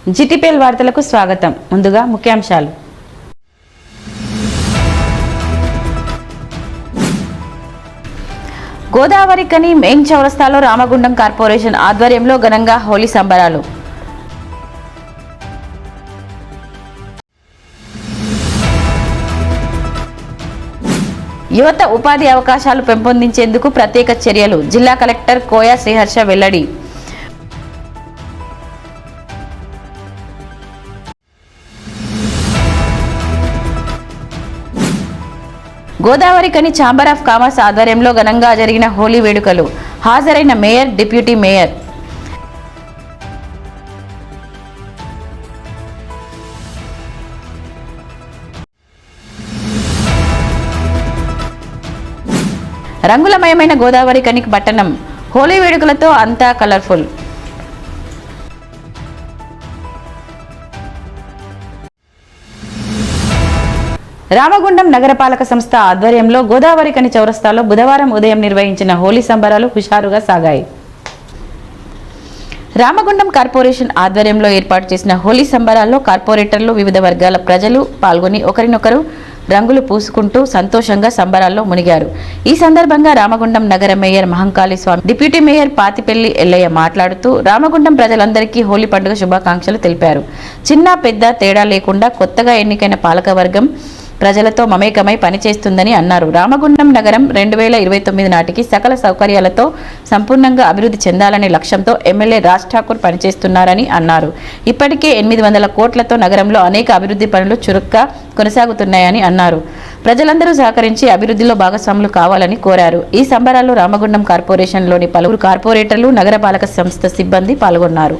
GTPL వార్తలకు స్వాగతం. ముందుగా ముఖ్యాంశాలు. గోదావరి కని మెయిన్ చౌరస్తాలో రామగుండం కార్పొరేషన్ ఆధ్వర్యంలో ఘనంగా హోలీ సంబరాలు. యువత ఉపాధి అవకాశాలు పెంపొందించేందుకు ప్రత్యేక చర్యలు. జిల్లా కలెక్టర్ కోయ శ్రీహర్ష వెల్లడి. గోదావరి కని ఛాంబర్ ఆఫ్ కామర్స్ ఆధ్వర్యంలో ఘనంగా జరిగిన హోలీ వేడుకలు. హాజరైన మేయర్, డిప్యూటీ మేయర్. రంగులమయమైన గోదావరి కని పట్టణం హోలీ వేడుకలతో అంతా కలర్ఫుల్. రామగుండం నగరపాలక సంస్థ ఆధ్వర్యంలో గోదావరి కని చౌరస్తాలో బుధవారం ఉదయం నిర్వహించిన హోలీ సంబరాలు హుషారుగా సాగాయి. రామగుండం కార్పొరేషన్ ఆధ్వర్యంలో ఏర్పాటు చేసిన హోలీ సంబరాల్లో కార్పొరేటర్లు, వివిధ వర్గాల ప్రజలు పాల్గొని ఒకరినొకరు రంగులు పూసుకుంటూ సంతోషంగా సంబరాల్లో మునిగారు. ఈ సందర్భంగా రామగుండం నగర మేయర్ మహంకాళి స్వామి, డిప్యూటీ మేయర్ పాతిపెల్లి ఎల్లయ్య మాట్లాడుతూ రామగుండం ప్రజలందరికీ హోలీ పండుగ శుభాకాంక్షలు తెలిపారు. చిన్న పెద్ద తేడా లేకుండా కొత్తగా ఎన్నికైన పాలకవర్గం ప్రజలతో మమేకమై పనిచేస్తుందని అన్నారు. రామగుండం నగరం 2029 నాటికి సకల సౌకర్యాలతో సంపూర్ణంగా అభివృద్ధి చెందాలనే లక్ష్యంతో ఎమ్మెల్యే రాజ్ ఠాకూర్ పనిచేస్తున్నారని అన్నారు. ఇప్పటికే 800 కోట్లతో నగరంలో అనేక అభివృద్ధి పనులు చురుగ్గా కొనసాగుతున్నాయని అన్నారు. ప్రజలందరూ సహకరించి అభివృద్ధిలో భాగస్వాములు కావాలని కోరారు. ఈ సంబరాల్లో రామగుండం కార్పొరేషన్లోని పలువురు కార్పొరేటర్లు, నగరపాలక సంస్థ సిబ్బంది పాల్గొన్నారు.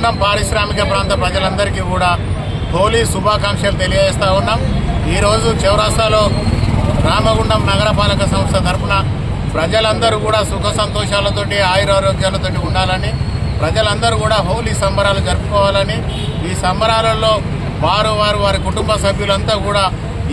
రామగుండం పారిశ్రామిక ప్రాంత ప్రజలందరికీ కూడా హోలీ శుభాకాంక్షలు తెలియజేస్తూ ఉన్నాం. ఈరోజు చౌరస్తాలో రామగుండం నగరపాలక సంస్థ తరఫున ప్రజలందరూ కూడా సుఖ సంతోషాలతోటి ఆయురారోగ్యాలతోటి ఉండాలని, ప్రజలందరూ కూడా హోలీ సంబరాలు జరుపుకోవాలని, ఈ సంబరాలలో వారి కుటుంబ సభ్యులంతా కూడా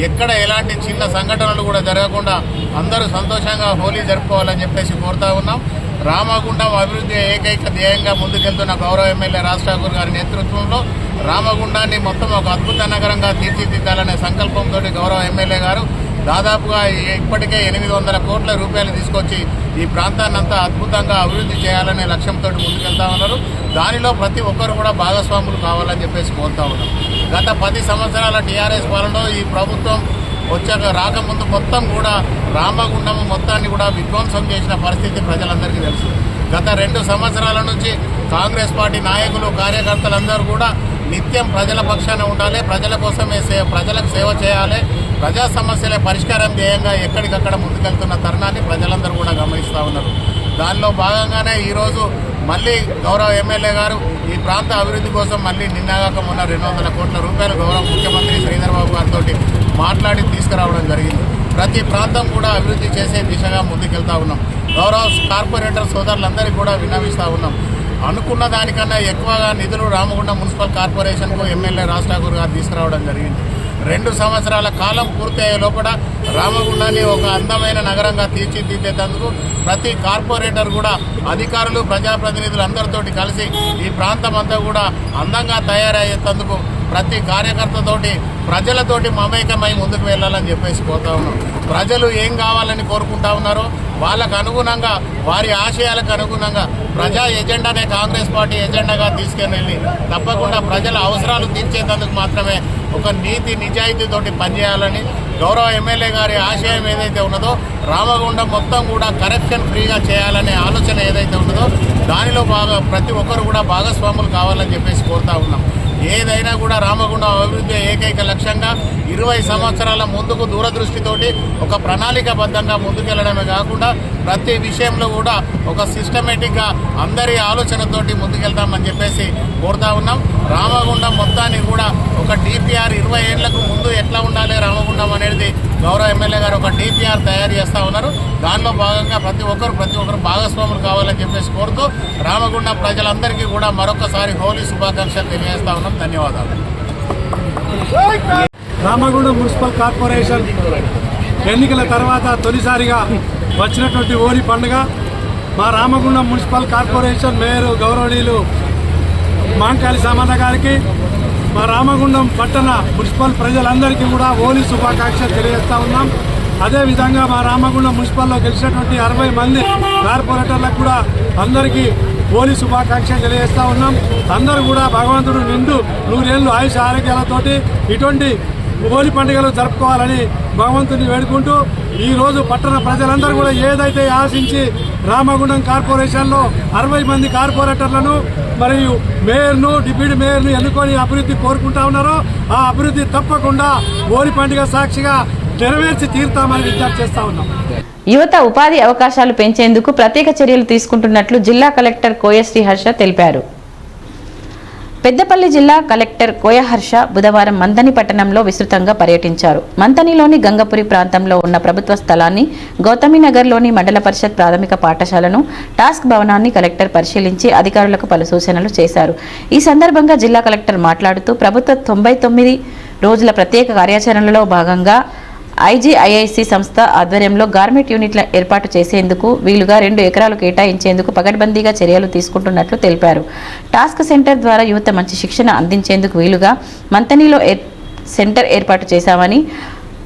ఎక్కడ ఎలాంటి చిన్న సంఘటనలు కూడా జరగకుండా అందరూ సంతోషంగా హోలీ జరుపుకోవాలని చెప్పేసి కోరుతా ఉన్నాం. రామగుండం అభివృద్ధి ఏకైక ధ్యేయంగా ముందుకెళ్తున్న గౌరవ ఎమ్మెల్యే రాజ్ ఠాకూర్ గారి నేతృత్వంలో రామగుండాన్ని మొత్తం ఒక అద్భుత నగరంగా తీర్చిదిద్దాలనే సంకల్పంతో గౌరవ ఎమ్మెల్యే గారు దాదాపుగా ఇప్పటికే 800 కోట్ల రూపాయలు తీసుకొచ్చి ఈ ప్రాంతాన్నంతా అద్భుతంగా అభివృద్ధి చేయాలనే లక్ష్యంతో ముందుకెళ్తా ఉన్నారు. దానిలో ప్రతి ఒక్కరు కూడా భాగస్వాములు కావాలని చెప్పేసి కోరుతా ఉన్నాం. గత 10 సంవత్సరాల టీఆర్ఎస్ పాలనలో ఈ ప్రభుత్వం రాకముందు మొత్తం కూడా రామగుండం మొత్తాన్ని కూడా విధ్వంసం చేసిన పరిస్థితి ప్రజలందరికీ తెలుసు. గత 2 సంవత్సరాల నుంచి కాంగ్రెస్ పార్టీ నాయకులు కార్యకర్తలందరూ కూడా నిత్యం ప్రజల పక్షాన ఉండాలి, ప్రజల కోసమే ప్రజలకు సేవ చేయాలి, ప్రజా సమస్యలే పరిష్కారం ధ్యేయంగా ఎక్కడికక్కడ ముందుకెళ్తున్న తరుణాన్ని ప్రజలందరూ కూడా గమనిస్తూ ఉన్నారు. దానిలో భాగంగానే ఈరోజు మళ్ళీ గౌరవ ఎమ్మెల్యే గారు ఈ ప్రాంత అభివృద్ధి కోసం మళ్ళీ నిన్నగాక మొన్న 200 కోట్ల రూపాయలు గౌరవ ముఖ్యమంత్రి శ్రీధర్ బాబు గారితో మాట్లాడి తీసుకురావడం జరిగింది. ప్రతి ప్రాంతం కూడా అభివృద్ధి చేసే దిశగా ముందుకెళ్తా ఉన్నాం. గౌరవ కార్పొరేటర్ సోదరులందరికీ కూడా విన్నవిస్తూ ఉన్నాం. అనుకున్న దానికన్నా ఎక్కువగా నిధులు రామగుండం మున్సిపల్ కార్పొరేషన్కు ఎమ్మెల్యే రాజ్ ఠాకూర్ గారు తీసుకురావడం జరిగింది. 2 సంవత్సరాల కాలం పూర్తి అయ్యే లోపల రామగుండాన్ని ఒక అందమైన నగరంగా తీర్చిదిద్దేందుకు ప్రతి కార్పొరేటర్ కూడా అధికారులు ప్రజాప్రతినిధులు అందరితోటి కలిసి ఈ ప్రాంతం అంతా కూడా అందంగా తయారయ్యేందుకు ప్రతి కార్యకర్తతోటి ప్రజలతోటి మమేకమై ముందుకు వెళ్ళాలని చెప్పేసి కోరుతా ఉన్నాం. ప్రజలు ఏం కావాలని కోరుకుంటా ఉన్నారో వాళ్ళకు అనుగుణంగా, వారి ఆశయాలకు అనుగుణంగా ప్రజా ఎజెండానే కాంగ్రెస్ పార్టీ ఎజెండాగా తీసుకెళ్ళి తప్పకుండా ప్రజల అవసరాలు తీర్చేందుకు మాత్రమే ఒక నీతి నిజాయితీతోటి పనిచేయాలని, గౌరవ ఎమ్మెల్యే గారి ఆశయం ఏదైతే ఉన్నదో రామగుండం మొత్తం కూడా కరప్షన్ ఫ్రీగా చేయాలనే ఆలోచన ఏదైతే ఉన్నదో దానిలో ప్రతి ఒక్కరు కూడా భాగస్వాములు కావాలని చెప్పేసి కోరుతా ఉన్నాం. ఏదైనా కూడా రామగుండం అభివృద్ధి ఏకైక లక్ష్యంగా 20 సంవత్సరాల ముందుకు దూరదృష్టితోటి ఒక ప్రణాళికాబద్ధంగా ముందుకెళ్లడమే కాకుండా ప్రతి విషయంలో కూడా ఒక సిస్టమేటిక్గా అందరి ఆలోచనతోటి ముందుకెళ్తామని చెప్పేసి కోరుతా ఉన్నాం. రామగుండం మొత్తాన్ని కూడా ఒక డిపిఆర్ 20 ఏళ్లకు ముందు ఎట్లా ఉండాలి రామగుండం అనేది గౌరవ ఎమ్మెల్యే గారు ఒక డిపిఆర్ తయారు చేస్తూ ఉన్నారు. దానిలో భాగంగా ప్రతి ఒక్కరు భాగస్వాములు కావాలని చెప్పేసి కోరుతూ రామగుండం ప్రజలందరికీ కూడా మరొకసారి హోలీ శుభాకాంక్షలు తెలియజేస్తా ఉన్నాం. ధన్యవాదాలు. రామగుండం మున్సిపల్ కార్పొరేషన్ ఎన్నికల తర్వాత తొలిసారిగా వచ్చినటువంటి హోలీ పండుగ మా రామగుండం మున్సిపల్ కార్పొరేషన్ మేయర్ గౌరవనీయులు మాంకాళి సామంత గారికి, మా రామగుండం పట్టణ మున్సిపల్ ప్రజలందరికీ కూడా హోలీ శుభాకాంక్షలు తెలియజేస్తూ ఉన్నాం. అదేవిధంగా మా రామగుండం మున్సిపల్లో గెలిచినటువంటి 60 మంది కార్పొరేటర్లకు కూడా అందరికీ హోలీ శుభాకాంక్షలు తెలియజేస్తూ ఉన్నాం. అందరూ కూడా భగవంతుడు నిండు 100 ఏళ్ళు ఆయుష ఆరోగ్యాలతోటి ఇటువంటి హోలీ పండుగలు జరుపుకోవాలని భగవంతుని వేడుకుంటూ ఈరోజు పట్టణ ప్రజలందరూ కూడా ఏదైతే ఆశించి రామగుండం కార్పొరేషన్లో 60 మంది కార్పొరేటర్లను మరియు మేయర్ను, డిప్యూటీ మేయర్ను ఎన్నుకొని అభివృద్ధి కోరుకుంటా ఉన్నారో ఆ అభివృద్ధి తప్పకుండా హోలీ పండుగ సాక్షిగా నెరవేర్చి తీరుతామని విజ్ఞప్తి చేస్తా ఉన్నాం. యువత ఉపాధి అవకాశాలు పెంచేందుకు ప్రత్యేక చర్యలు తీసుకుంటున్నట్లు జిల్లా కలెక్టర్ కోయ శ్రీహర్ష తెలిపారు. పెద్దపల్లి జిల్లా కలెక్టర్ కోయ హర్ష బుధవారం మంతని పట్టణంలో విస్తృతంగా పర్యటించారు. మంతనిలోని గంగపురి ప్రాంతంలో ఉన్న ప్రభుత్వ స్థలాన్ని, గౌతమినగర్లోని మండల పరిషత్ ప్రాథమిక పాఠశాలను, టాస్క్ భవనాన్ని కలెక్టర్ పరిశీలించి అధికారులకు పలు సూచనలు చేశారు. ఈ సందర్భంగా జిల్లా కలెక్టర్ మాట్లాడుతూ ప్రభుత్వ 99 రోజుల ప్రత్యేక కార్యాచరణలో భాగంగా ఐజీఐఐసి సంస్థ ఆధ్వర్యంలో గార్మెంట్ యూనిట్ల ఏర్పాటు చేసేందుకు వీలుగా 2 ఎకరాలు కేటాయించేందుకు పకడ్బందీగా చర్యలు తీసుకుంటున్నట్లు తెలిపారు. టాస్క్ సెంటర్ ద్వారా యువత మంచి శిక్షణ అందించేందుకు వీలుగా మంతనిలో సెంటర్ ఏర్పాటు చేశామని,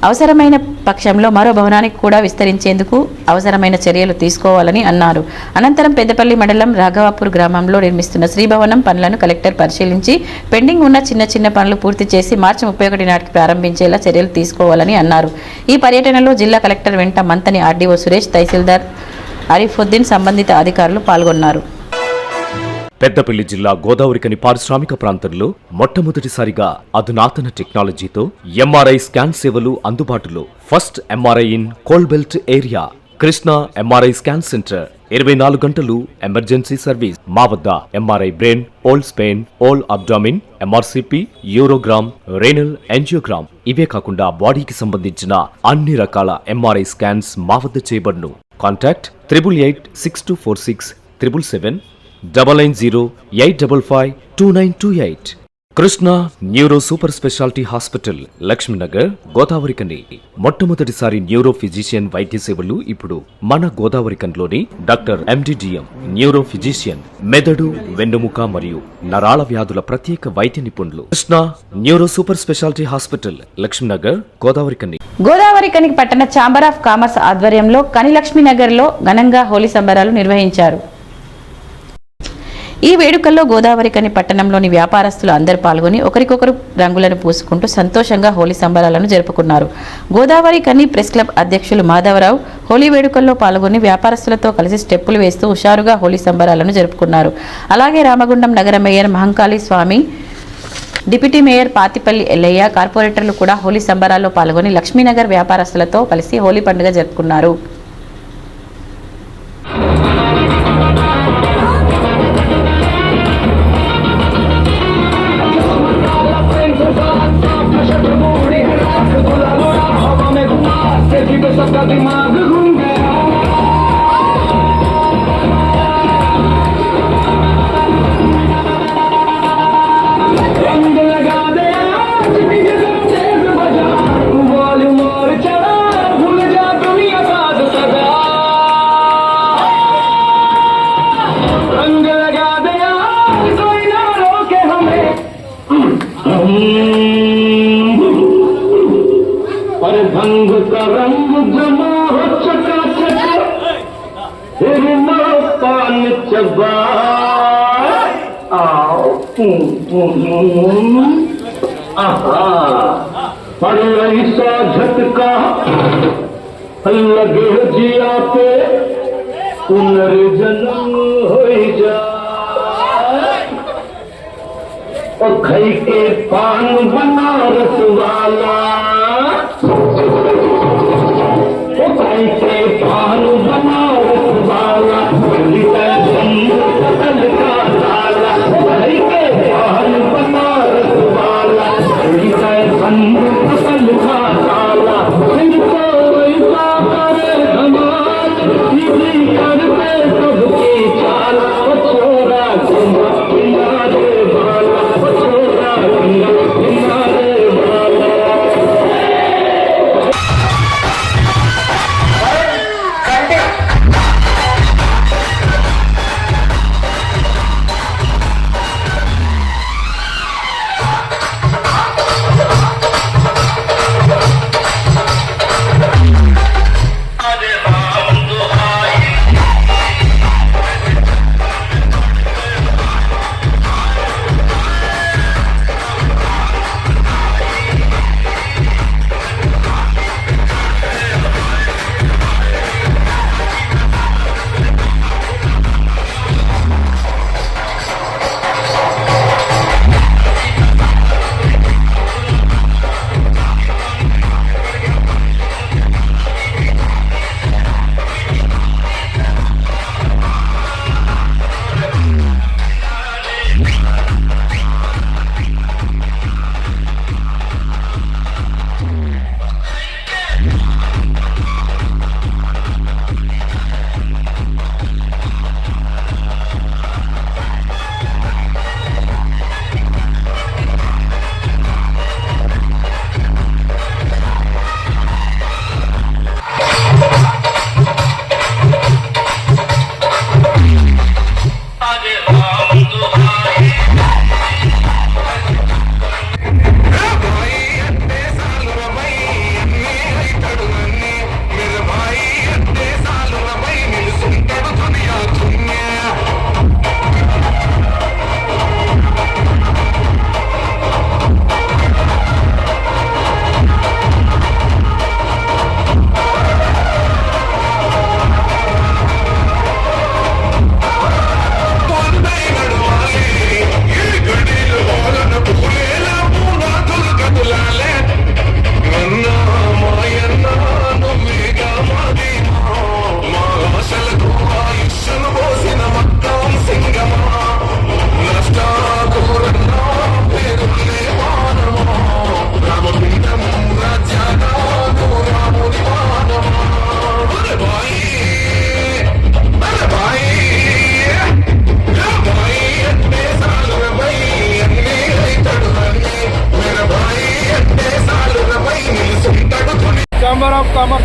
అవసరమైన పక్షంలో మరో భవనానికి కూడా విస్తరించేందుకు అవసరమైన చర్యలు తీసుకోవాలని అన్నారు. అనంతరం పెద్దపల్లి మండలం రాఘవాపూర్ గ్రామంలో నిర్మిస్తున్న శ్రీభవనం పనులను కలెక్టర్ పరిశీలించి పెండింగ్ ఉన్న చిన్న పనులు పూర్తి చేసి మార్చి 31 నాటికి ప్రారంభించేలా చర్యలు తీసుకోవాలని అన్నారు. ఈ పర్యటనలో జిల్లా కలెక్టర్ వెంట మంతని ఆర్డీఓ సురేష్, తహసీల్దార్ అరిఫుద్దీన్, సంబంధిత అధికారులు పాల్గొన్నారు. పెద్దపల్లి జిల్లా గోదావరికని పారిశ్రామిక ప్రాంతంలో మొట్టమొదటిసారిగా అధునాతన టెక్నాలజీతో ఎంఆర్ఐ స్కాన్ సేవలు అందుబాటులో. First MRI in coal belt area. Krishna MRI scan centre 24 గంటలు ఎమర్జెన్సీ సర్వీస్. మా వద్ద MRI brain, old Spain, old abdomen, MRCP, urogram, renal angiogram ఇవే కాకుండా బాడీకి సంబంధించిన అన్ని రకాల ఎంఆర్ఐ స్కాన్స్ మా వద్ద చేయబడును. Contact 888646 777 99085552928. Krishna neuro super speciality hospital, Lakshmi Nagar, Godavarikhani. మొట్టమొదటిసారి న్యూరో ఫిజిషియన్ వైద్య సేవలు ఇప్పుడు మన గోదావరికన్లోని డాక్టర్ ఎండిడిఎం న్యూరో ఫిజిషియన్, మెదడు, వెన్నుముక మరియు నరాల వ్యాధుల ప్రత్యేక వైద్య నిపుణులు. Krishna neuro super speciality hospital, Lakshmi Nagar, Godavarikhani. Godavarikhani పట్టణ ఛాంబర్ ఆఫ్ కామర్స్ ఆధ్వర్యంలో కని లక్ష్మీనగర్లో ఘనంగా హోలీ సంబరాలు నిర్వహించారు. ఈ వేడుకల్లో గోదావరికని పట్టణంలోని వ్యాపారస్తులు అందరూ పాల్గొని ఒకరికొకరు రంగులను పూసుకుంటూ సంతోషంగా హోలీ సంబరాలను జరుపుకున్నారు. గోదావరికని ప్రెస్ క్లబ్ అధ్యక్షులు మాధవరావు హోలీ వేడుకల్లో పాల్గొని వ్యాపారస్తులతో కలిసి స్టెప్పులు వేస్తూ హుషారుగా హోలీ సంబరాలను జరుపుకున్నారు. అలాగే రామగుండం నగర మేయర్ మహంకాళి స్వామి, డిప్యూటీ మేయర్ పాతిపల్లి ఎల్లయ్య, కార్పొరేటర్లు కూడా హోలీ సంబరాల్లో పాల్గొని లక్ష్మీనగర్ వ్యాపారస్తులతో కలిసి హోలీ పండుగ జరుపుకున్నారు. भंग का रंग जमा हो चकाचक, फिर पान चबा आओ पड़ रही सा झटका लगे जिया पे पुनर्जन्म हो जा और खई के पान बनारस वाला के पान बनारस वाला कल का लाला के पान बनारस वाला कल का लाला ऐसा करे धमाल करते सबकी चाल छोरा किनारे वाला छोरा किनारे वाला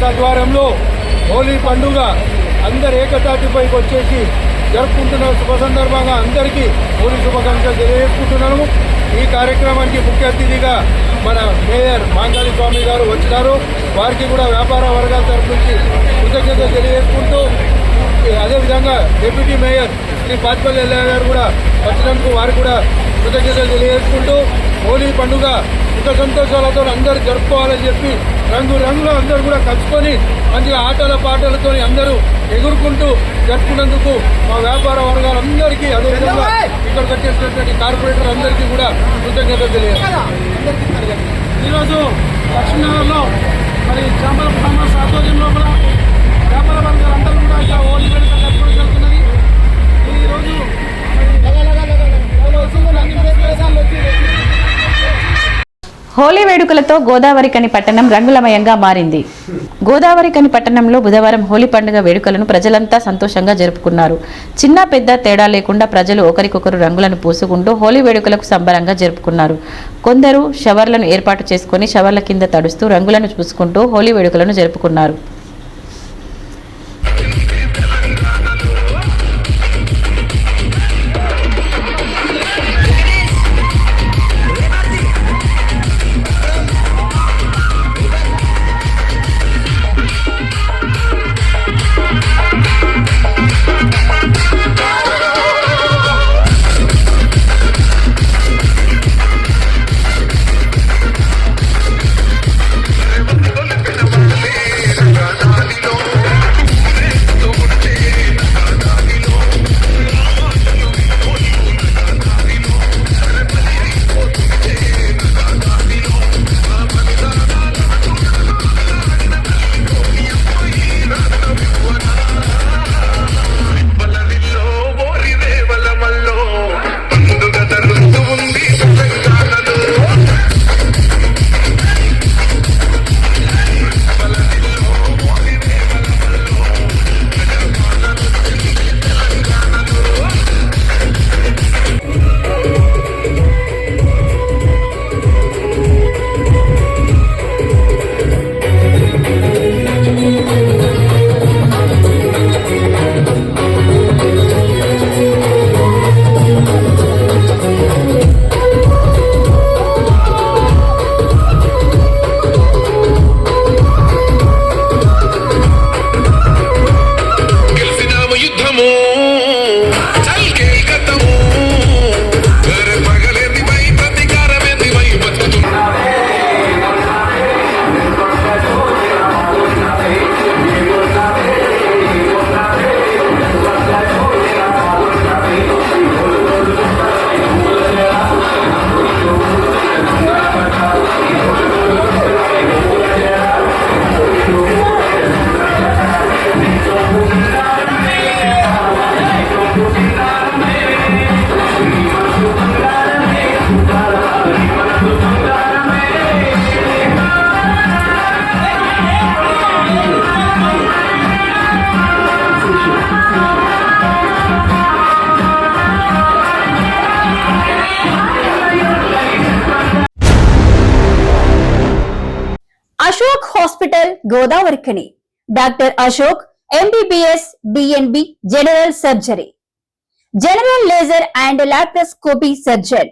ట్రస్ట్ ఆధ్వర్యంలో హోలీ పండుగ అందరు ఏకతాటిపైకి వచ్చేసి జరుపుకుంటున్న శుభ సందర్భంగా అందరికీ హోలీ శుభాకాంక్షలు తెలియజేసుకుంటున్నాము. ఈ కార్యక్రమానికి ముఖ్య అతిథిగా మన మేయర్ మాంగాళి స్వామి గారు వచ్చినారు. వారికి కూడా వ్యాపార వర్గాల తరఫు నుంచి కృతజ్ఞతలు తెలియజేసుకుంటూ, అదేవిధంగా డిప్యూటీ మేయర్ శ్రీ పాచిపల్లి ఎల్లయ్య గారు కూడా వచ్చినందుకు వారికి కూడా కృతజ్ఞతలు తెలియజేసుకుంటూ, హోలీ పండుగ సుఖ సంతోషాలతో అందరూ జరుపుకోవాలని చెప్పి రంగురంగులు అందరూ కూడా కలుసుకొని మంచిగా ఆటల పాటలతో అందరూ ఎగురుకుంటూ జరుపుకున్నందుకు మా వ్యాపార వర్గాలందరికీ, అదేవిధంగా ఇక్కడికి వచ్చేసినటువంటి కార్పొరేటర్ అందరికీ కూడా కృతజ్ఞతలు తెలియజేస్తాం. ఈరోజు లక్ష్మీనగర్లో మరి చాంబర్ ఆఫ్ కామర్స్ ఆధ్వర్యంలో కూడా వ్యాపార వర్గాలందరూ కూడా ఇక్కడ హోలీ వేడుక జరుపుకోవడం జరుగుతున్నది. ఈరోజు హోలీ వేడుకలతో గోదావరికని పట్టణం రంగులమయంగా మారింది. గోదావరికని పట్టణంలో బుధవారం హోలీ పండుగ వేడుకలను ప్రజలంతా సంతోషంగా జరుపుకున్నారు. చిన్న పెద్ద తేడా లేకుండా ప్రజలు ఒకరికొకరు రంగులను పూసుకుంటూ హోలీ వేడుకలకు సంబరంగా జరుపుకున్నారు. కొందరు షవర్లను ఏర్పాటు చేసుకుని షవర్ల కింద తడుస్తూ రంగులను పూసుకుంటూ హోలీ వేడుకలను జరుపుకున్నారు. Ashok hospital Godavarikhani doctor Ashok MBBS DNB general surgery, general laser and laparoscopy surgeon,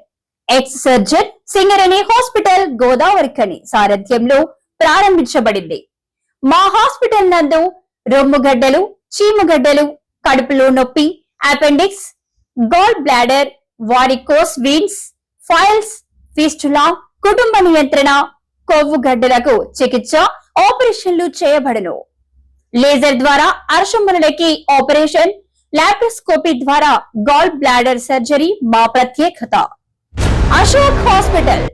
ex surgeon Singareni hospital Godavarikhani సారథ్యంలో ప్రారంభించబడింది. మా హాస్పిటల్ నందు రొమ్ముగడ్డలు, చీముగడ్డలు, కడుపులో నొప్పి, appendix, gallbladder, varicose veins, piles, fistula, కుటుంబ నియంత్రణ, కొవ్వు గడ్డలకు చికిత్స, ఆపరేషన్లు చేయబడును. లేజర్ ద్వారా అర్షములకి ఆపరేషన్, లాప్రోస్కోపీ ద్వారా గాల్ బ్లాడర్ సర్జరీ మా ప్రత్యేకత. అశోక్ హాస్పిటల్,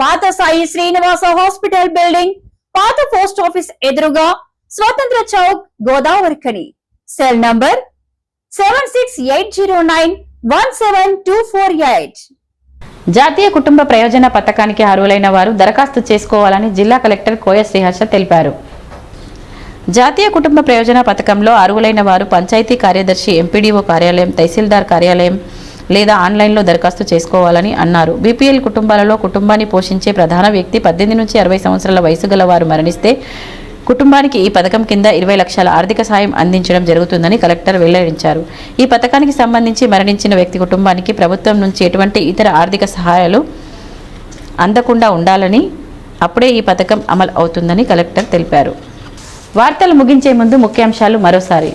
పాత సాయి శ్రీనివాస హాస్పిటల్ బిల్డింగ్, పాత పోస్ట్ ఆఫీస్ ఎదురుగా, స్వతంత్ర చౌక్, గోదావరికని. Cell number 7680917248. జాతీయ కుటుంబ ప్రయోజన పథకానికి అర్హులైన వారు దరఖాస్తు చేసుకోవాలని జిల్లా కలెక్టర్ కోయ శ్రీహర్ష తెలిపారు. జాతీయ కుటుంబ ప్రయోజన పథకంలో అర్హులైన వారు పంచాయతీ కార్యదర్శి, ఎంపీడీఓ కార్యాలయం, తహసీల్దార్ కార్యాలయం లేదా ఆన్లైన్లో దరఖాస్తు చేసుకోవాలని అన్నారు. బీపీఎల్ కుటుంబాలలో కుటుంబాన్ని పోషించే ప్రధాన వ్యక్తి 18 నుంచి 60 సంవత్సరాల వయసు గల వారు మరణిస్తే కుటుంబానికి ఈ పథకం కింద 20 లక్షల ఆర్థిక సాయం అందించడం జరుగుతుందని కలెక్టర్ వెల్లడించారు. ఈ పథకానికి సంబంధించి మరణించిన వ్యక్తి కుటుంబానికి ప్రభుత్వం నుంచి ఎటువంటి ఇతర ఆర్థిక సహాయాలు అందకుండా ఉండాలని, అప్పుడే ఈ పథకం అమలు అవుతుందని కలెక్టర్ తెలిపారు. వార్తలు ముగించే ముందు ముఖ్యాంశాలు మరోసారి.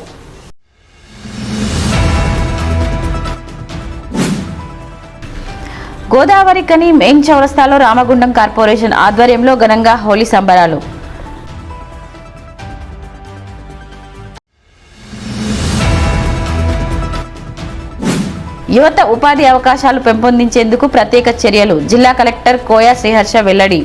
గోదావరి కని మెయిన్ చౌరస్తాలో రామగుండం కార్పొరేషన్ ఆధ్వర్యంలో ఘనంగా హోలీ సంబరాలు. యువత ఉపాధి అవకాశాలు పెంపొందించేందుకు ప్రత్యేక చర్యలు. జిల్లా కలెక్టర్ కోయా శ్రీహర్ష వెల్లడి.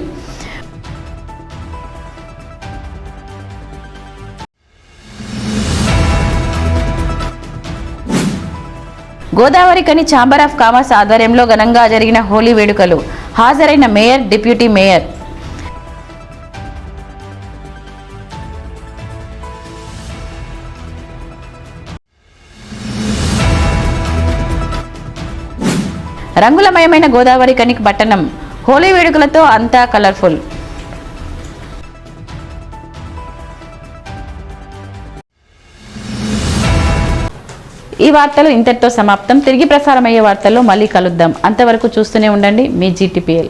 గోదావరి కని ఛాంబర్ ఆఫ్ కామర్స్ ఆధ్వర్యంలో ఘనంగా జరిగిన హోలీ వేడుకలు. హాజరైన మేయర్, డిప్యూటీ మేయర్. రంగులమయమైన గోదావరి కని పట్టణం హోలీ వేడుకలతో అంతా కలర్ఫుల్. ఈ వార్తలు ఇంతటితో సమాప్తం. తిరిగి ప్రసారమయ్యే వార్తల్లో మళ్ళీ కలుద్దాం. అంతవరకు చూస్తూనే ఉండండి మీ GTPL.